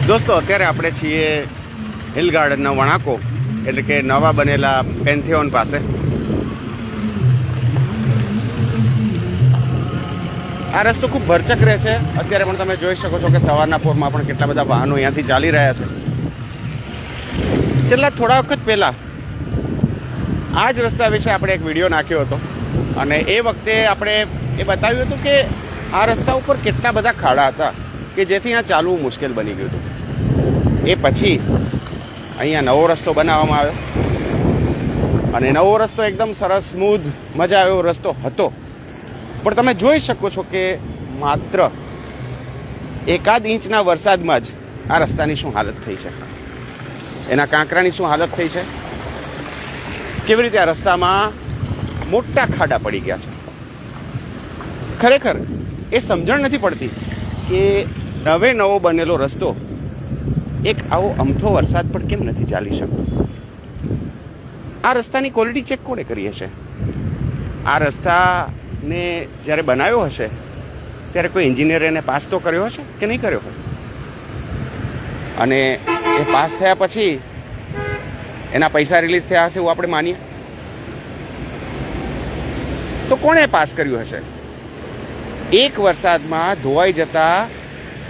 દોસ્તો અત્યારે આપણે છીએ હિલ ગાર્ડનના વણાકો એટલે કે નવા બનેલા પેન્થિયોન પાસે. આ રસ્તો ખૂબ ભરચક રહે છે. અત્યારે પણ તમે જોઈ શકો છો કે સવારના પોરમાં પણ કેટલા બધા વાહનો અહીંયાથી ચાલી રહ્યા છે. છેલ્લા થોડા વખત પહેલાં આ જ રસ્તા વિશે આપણે એક વિડીયો નાખ્યો હતો અને એ વખતે આપણે એ બતાવ્યું હતું કે આ રસ્તા ઉપર કેટલા બધા ખાડા હતા કે જેથી અહીંયા ચાલવું મુશ્કેલ બની ગયું હતું. એ પછી અહીંયા નવો રસ્તો બનાવવામાં આવ્યો અને નવો રસ્તો એકદમ સરસ સ્મૂધ મજા આવ્યો રસ્તો હતો. પણ તમે જોઈ શકો છો કે માત્ર એકાદ ઇંચના વરસાદમાં જ આ રસ્તાની શું હાલત થઈ છે, એના કાંકરાની શું હાલત થઈ છે, કેવી રીતે આ રસ્તામાં મોટા ખાડા પડી ગયા છે. ખરેખર એ સમજણ નથી પડતી કે નવો બનેલો રસ્તો એક આવો અમથો વરસાદ પણ કેમ નથી ચાલી શકતો. આ રસ્તાની ક્વોલિટી ચેક કોણે કરી હશે? આ રસ્તાને જ્યારે બનાવ્યો હશે ત્યારે કોઈ એન્જિનિયર એને પાસ તો કર્યો હશે કે નહીં કર્યો હોય? અને એ પાસ થયા પછી એના પૈસા રિલીઝ થયા હશે એવું આપણે માનીએ તો કોણે પાસ કર્યું હશે? એક વરસાદમાં ધોવાઈ જતા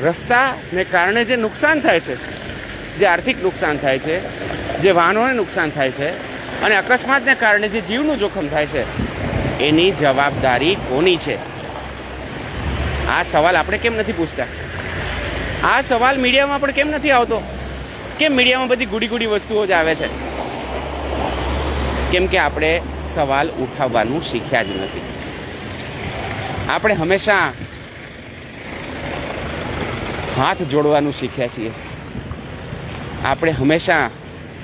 રસ્તાને કારણે જે નુકસાન થાય છે, જે આર્થિક નુકસાન થાય છે, જે વાહનોને નુકસાન થાય છે અને અકસ્માતને કારણે જે જીવનું જોખમ થાય છે, એની જવાબદારી કોની છે? આ સવાલ આપણે કેમ નથી પૂછતા? આ સવાલ મીડિયામાં પણ કેમ નથી આવતો? કેમ મીડિયામાં બધી ગુડી વસ્તુઓ જ આવે છે? કેમ કે આપણે સવાલ ઉઠાવવાનું શીખ્યા જ નથી. આપણે હંમેશા હાથ જોડવાનું શીખ્યા છીએ. આપણે હંમેશા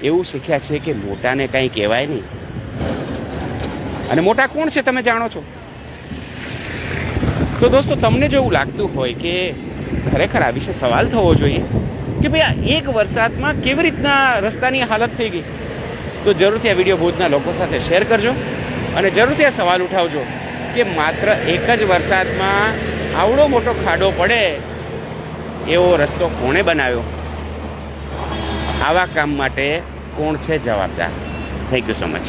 એવું શીખ્યા છીએ કે મોટાને કંઈ કહેવાય નહીં. અને મોટા કોણ છે તમે જાણો છો? તો દોસ્તો, તમને જો એવું લાગતું હોય કે ખરેખર આ વિશે સવાલ થવો જોઈએ કે ભાઈ આ એક વરસાદમાં કેવી રીતના રસ્તાની હાલત થઈ ગઈ, તો જરૂરથી આ વિડીયો ભુજના લોકો સાથે શેર કરજો અને જરૂરથી આ સવાલ ઉઠાવજો કે માત્ર એક જ વરસાદમાં આવડો મોટો ખાડો પડે એવો રસ્તો કોણે બનાવ્યો? આવા કામ માટે કોણ છે જવાબદાર? Thank you so much.